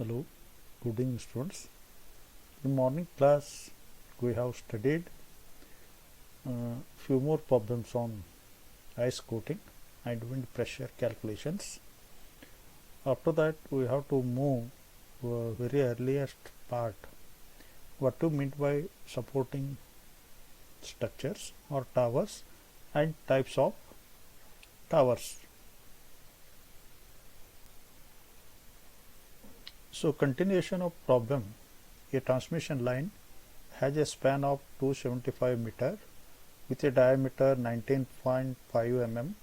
Hello, good evening students. In morning class we have studied few more problems on ice coating and wind pressure calculations. After that we have to move very earliest part, what to mean by supporting structures or towers and types of towers. So continuation of problem, a transmission line has a span of 275 meter with a diameter 19.5 mm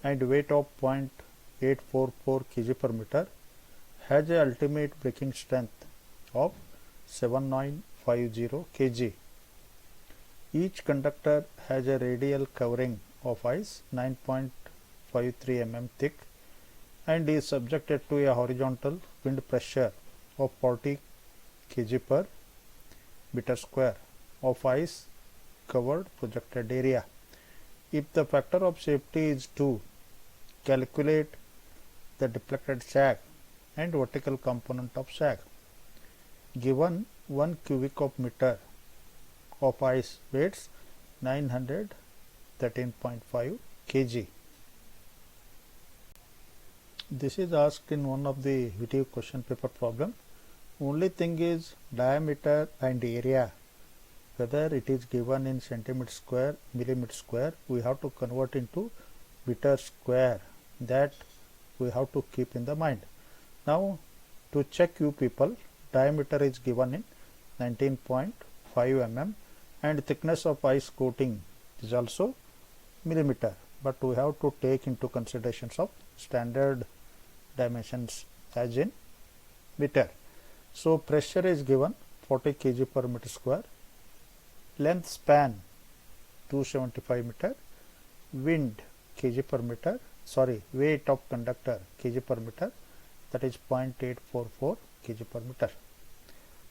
and weight of 0.844 kg per meter, has a ultimate breaking strength of 7950 kg. Each conductor has a radial covering of ice 9.53 mm thick and is subjected to a horizontal wind pressure of 40 kg per meter square of ice covered projected area. If the factor of safety is 2, calculate the deflected sag and vertical component of sag. Given 1 cubic of meter of ice weighs 913.5 kg. This is asked in one of the video question paper problem. Only thing is diameter and area, whether it is given in centimeter square, millimeter square, we have to convert into meter square. That we have to keep in the mind. Now to check you people, diameter is given in 19.5 mm and thickness of ice coating is also millimeter, but we have to take into considerations of standard dimensions as in meter. So pressure is given 40 kg per meter square, length span 275 meter, wind kg per meter, weight of conductor kg per meter, that is 0.844 kg per meter.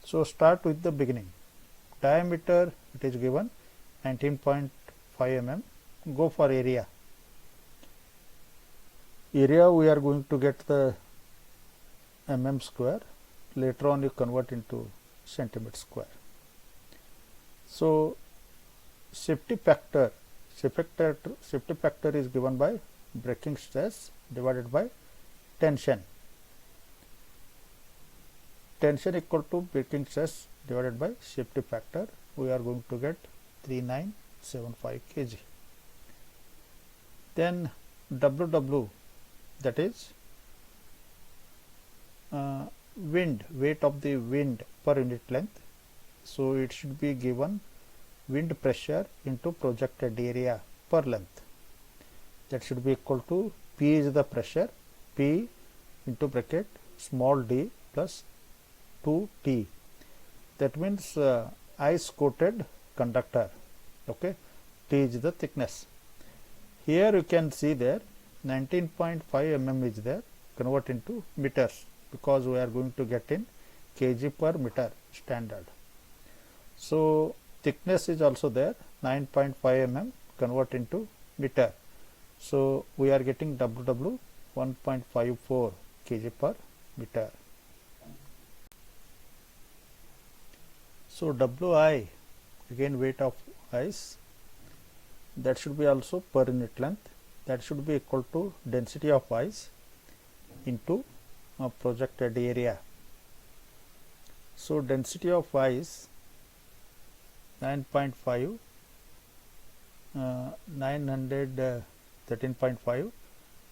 So start with the beginning. Diameter it is given 19.5 mm. Go for area. Area we are going to get the mm square. Later on you convert into centimeter square. So safety factor is given by breaking stress divided by tension. Tension equal to breaking stress divided by safety factor. We are going to get 3975 kg. Then WW, that is wind, weight of the wind per unit length. So it should be given wind pressure into projected area per length. That should be equal to P is the pressure, P into bracket small d plus 2T. That means ice coated conductor. Okay, T is the thickness. Here you can see there 19.5 mm is there. Convert into meters because we are going to get in kg per meter standard. So thickness is also there 9.5 mm. Convert into meter. So we are getting WW 1.54 kg per meter. So Wi, again weight of ice, that should be also per unit length. That should be equal to density of ice into projected area. So density of ice 913.5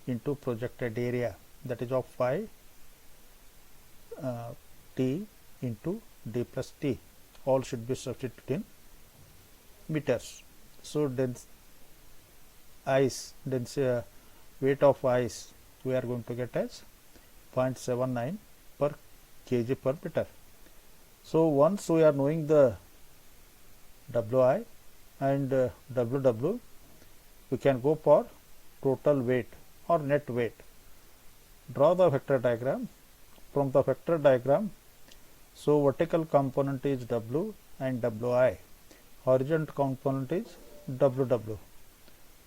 into projected area, that is of 5 T into D plus T. All should be substituted in meters. So weight of ice we are going to get as 0.79 per kg per meter. So once we are knowing the Wi and WW, we can go for total weight or net weight. Draw the vector diagram. From the vector diagram, so vertical component is W and Wi, horizontal component is WW.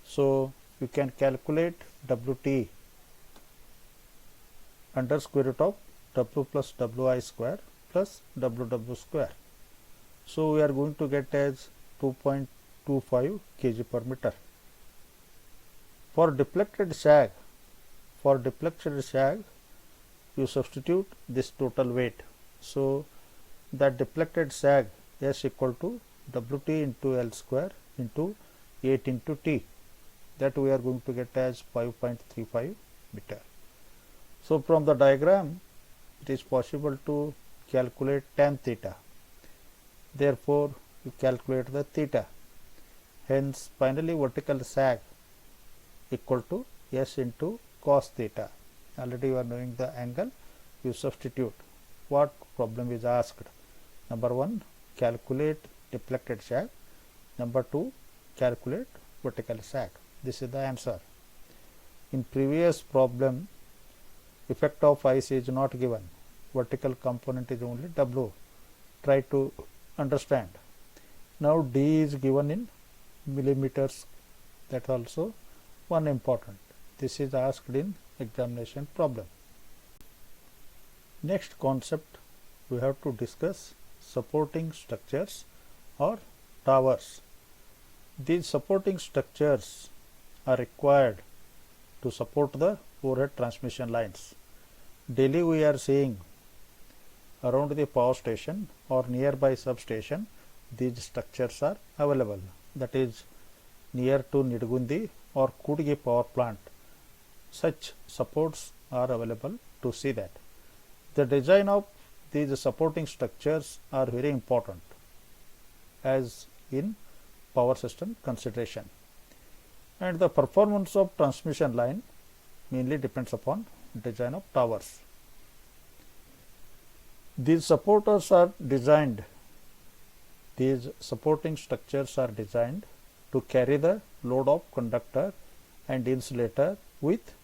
So you can calculate WT under square root of W plus Wi square plus WW square. So we are going to get as 2.25 kg per meter. For deflected sag, you substitute this total weight. So that deflected sag S equal to Wt into L square into 8 into T, that we are going to get as 5.35 meter. So from the diagram it is possible to calculate tan theta. Therefore you calculate the theta. Hence finally vertical sag equal to S into cos theta. Already you are knowing the angle, you substitute. What problem is asked? Number 1, calculate deflected sag. Number 2, calculate vertical sag. This is the answer. In previous problem, effect of ice is not given. Vertical component is only W. Try to understand. Now D is given in millimeters. That also one important. This is asked in examination problem. Next concept we have to discuss supporting structures or towers. These supporting structures are required to support the overhead transmission lines. Daily we are seeing around the power station or nearby substation these structures are available. That is near to Nidgundi or Kudgi power plant. Such supports are available to see that. The design of these supporting structures are very important as in power system consideration, and the performance of transmission line mainly depends upon design of towers. These supporting structures are designed to carry the load of conductor and insulator with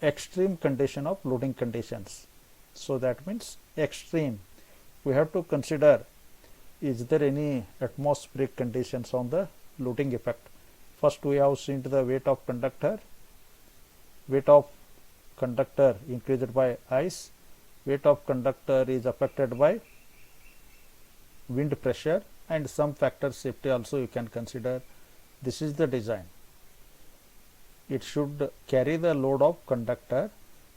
extreme condition of loading conditions. So that means extreme. We have to consider, is there any atmospheric conditions on the loading effect. First we have seen the weight of conductor. Weight of conductor increased by ice. Weight of conductor is affected by wind pressure and some factor safety also you can consider. This is the design. It should carry the load of conductor,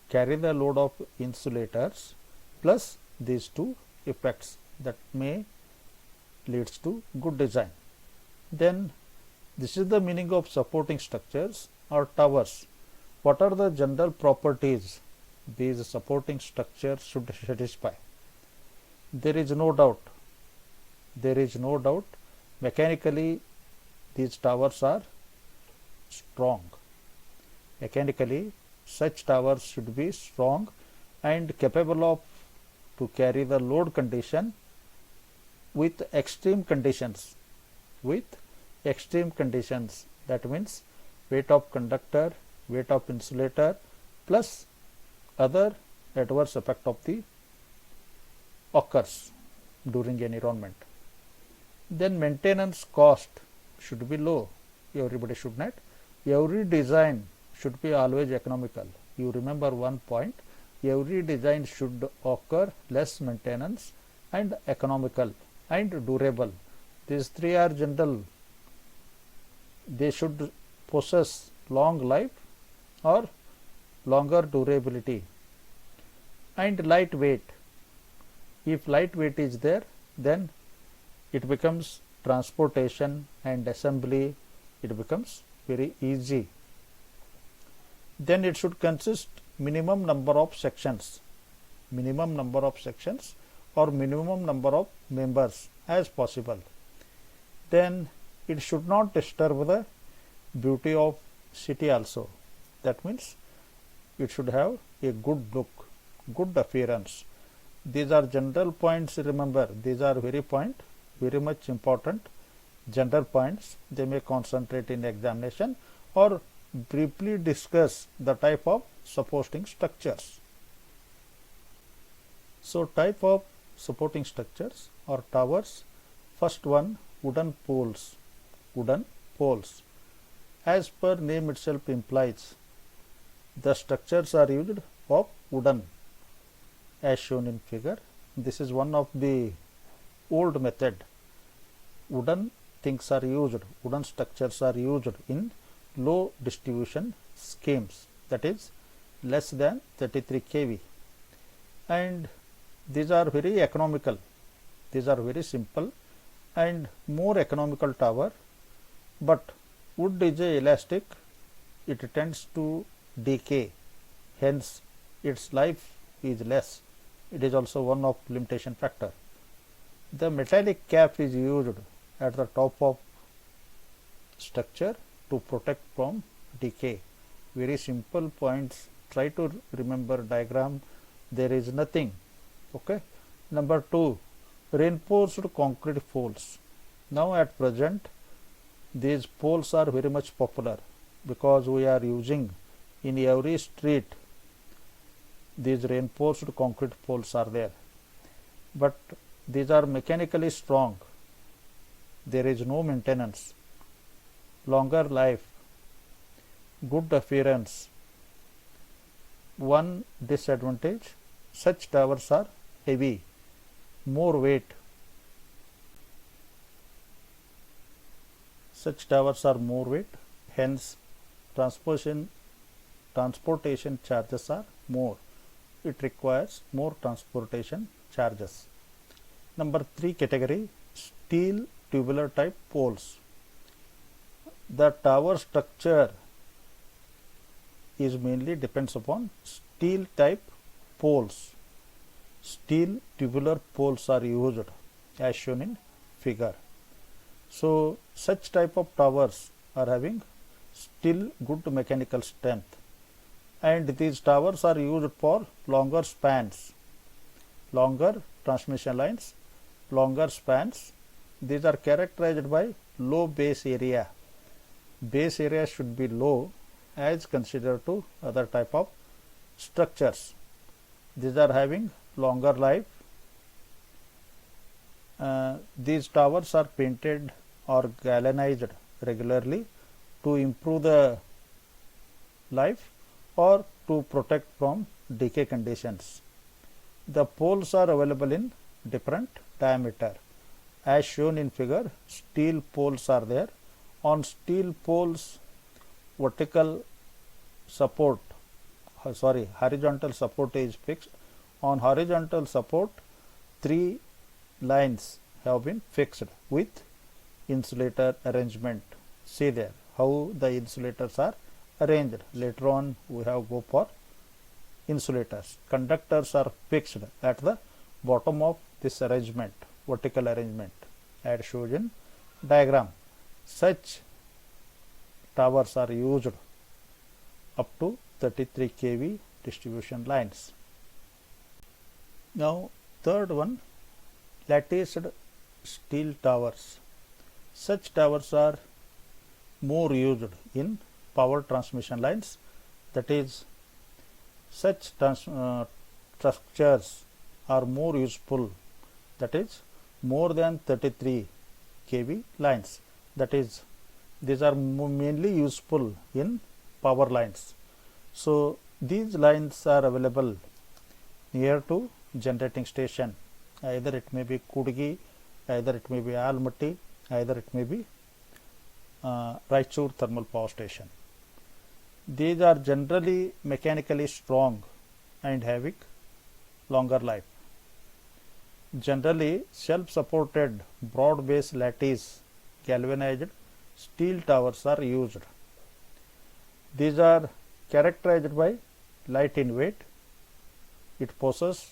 carry the load of insulators, plus these two effects that may leads to good design. Then this is the meaning of supporting structures or towers. What are the general properties these supporting structures should satisfy? There is no doubt mechanically these towers are strong. Mechanically such towers should be strong and capable of to carry the load condition with extreme conditions. That means weight of conductor, weight of insulator, plus other adverse effect of the occurs during environment. Then maintenance cost should be low. Everybody should not. Every design should be always economical. You remember one point, every design should occur less maintenance and economical and durable. These three are general. They should possess long life or longer durability and lightweight. If lightweight is there, then it becomes transportation and assembly, it becomes very easy. Then it should consist minimum number of sections or minimum number of members as possible. Then it should not disturb the beauty of city also. That means it should have a good look, good appearance. These are general points. Remember, these are very much important general points. They may concentrate in examination or briefly discuss the type of supporting structures. So type of supporting structures or towers. First one, wooden poles. As per name itself implies, the structures are used of wooden. as shown in figure. This is one of the old method. Wooden things are used, wooden structures are used in low distribution schemes, that is less than 33 kV, and these are very economical, these are very simple and more economical tower, but wood is a elastic, it tends to decay, hence its life is less. It is also one of limitation factor. The metallic cap is used at the top of structure to protect from decay. Very simple points, try to remember diagram, there is nothing. Okay. Number 2, reinforced concrete poles. Now at present these poles are very much popular because we are using in every street these reinforced concrete poles are there, but these are mechanically strong, there is no maintenance, longer life, good appearance. One disadvantage, such towers are heavy, more weight. Such towers are more weight, hence transportation charges are more. It requires more transportation charges. Number 3 category, steel tubular type poles. The tower structure is mainly depends upon steel type poles. Steel tubular poles are used as shown in figure. So such type of towers are having still good mechanical strength, and these towers are used for longer spans, longer transmission lines, longer spans. These are characterized by low base area. Base area should be low as considered to other type of structures. These are having longer life. These towers are painted or galvanized regularly to improve the life or to protect from decay conditions. The poles are available in different diameter. As shown in figure, steel poles are there. On steel poles, horizontal support is fixed. On horizontal support, 3 lines have been fixed with insulator arrangement. See there how the insulators are arranged. Later on we have go for insulators. Conductors are fixed at the bottom of this arrangement, vertical arrangement as shown in diagram. Such towers are used up to 33 kV distribution lines. Now third one, latticed steel towers. Such towers are more used in power transmission lines, that is such structures are more useful, that is more than 33 kV lines, that is these are mainly useful in power lines. So these lines are available near to generating station, either it may be Kudgi, either it may be Almaty, either it may be Raichur thermal power station. These are generally mechanically strong and having longer life. Generally self-supported broad base lattice galvanized steel towers are used. These are characterized by light in weight, it possesses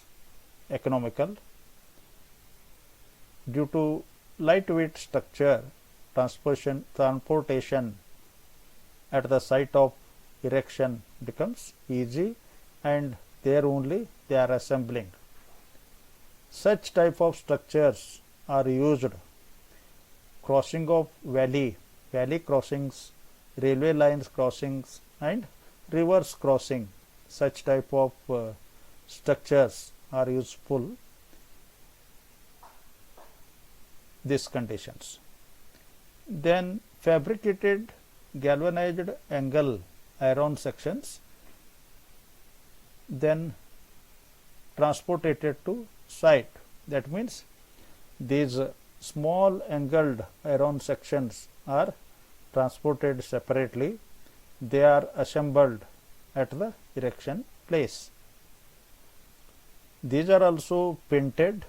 economical. Due to lightweight structure, transportation at the site of erection becomes easy, and there only they are assembling. Such type of structures are used crossing of valley crossings, railway lines crossings and rivers crossing. Such type of structures are useful these conditions. Then fabricated galvanized angle iron sections, then transported to site. That means these small angled iron sections are transported separately. They are assembled at the erection place. These are also painted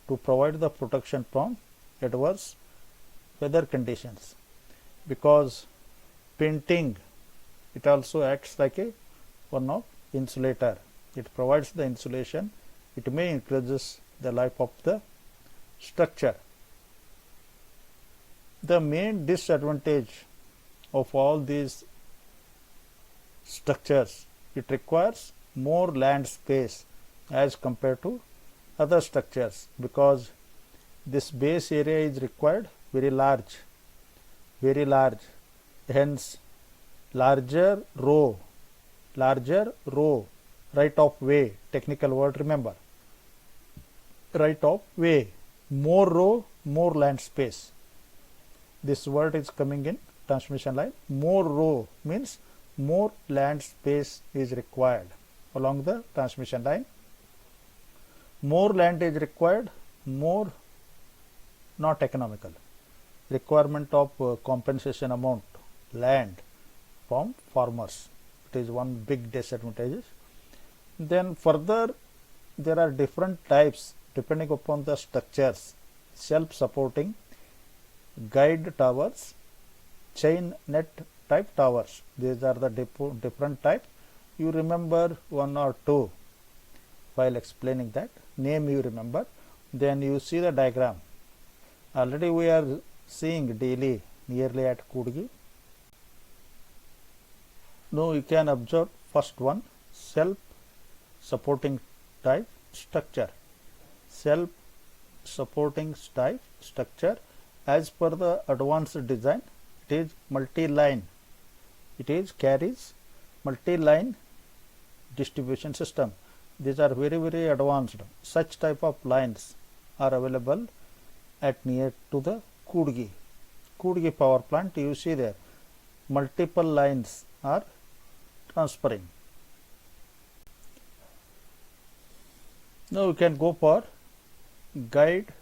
to provide the protection from adverse weather conditions, because painting, it also acts like a one of insulator. It provides the insulation. It may increases the life of the structure. The main disadvantage of all these structures, it requires more land space as compared to other structures, because this base area is required very large, hence larger row, right of way, technical word, remember, right of way, more row, more land space. This word is coming in transmission line. More row means more land space is required along the transmission line. More land is required, more not economical. Requirement of compensation amount, land from farmers. It is one big disadvantage. Then further, there are different types depending upon the structures: self-supporting, guide towers, chain net type towers. These are the different types. You remember one or two while explaining that. Name you remember. Then you see the diagram. Already we are seeing daily nearly at Kudgi. Now you can observe first one, self-supporting type structure. Self-supporting type structure, as per the advanced design, it is multi-line. It is carries multi-line distribution system. These are very, very advanced. Such type of lines are available at near to the Kudgi power plant. You see there multiple lines are transferring. Now we can go for guide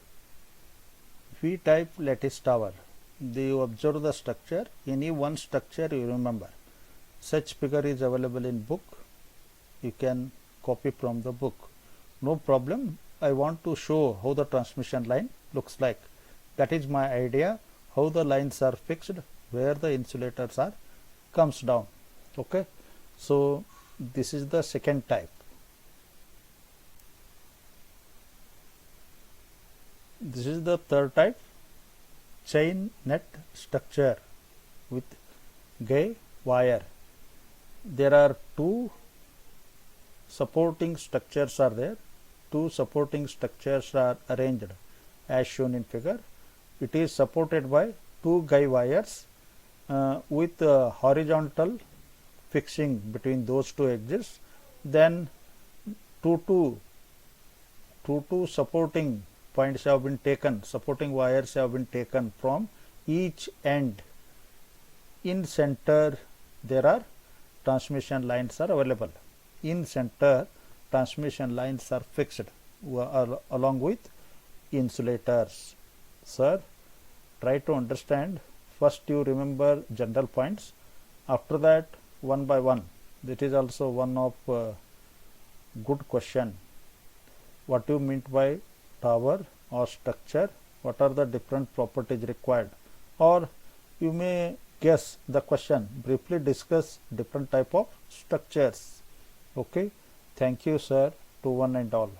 V type lattice tower. You observe the structure, any one structure you remember. Such figure is available in book. You can copy from the book. No problem. I want to show how the transmission line looks like. That is my idea, how the lines are fixed, where the insulators are comes down. Okay. So this is the second type. This is the third type, chain net structure with guy wire. There are two supporting structures are there. Two supporting structures are arranged as shown in figure. It is supported by two guy wires with horizontal fixing between those two edges. Then two supporting points have been taken, supporting wires have been taken from each end. In center there are transmission lines are available. In center transmission lines are fixed along with insulators. Sir, try to understand. First you remember general points, after that one by one. That is also one of good question. What you mean by tower or structure? What are the different properties required? Or you may guess the question. Briefly discuss different type of structures. Okay. Thank you, sir, to one and all.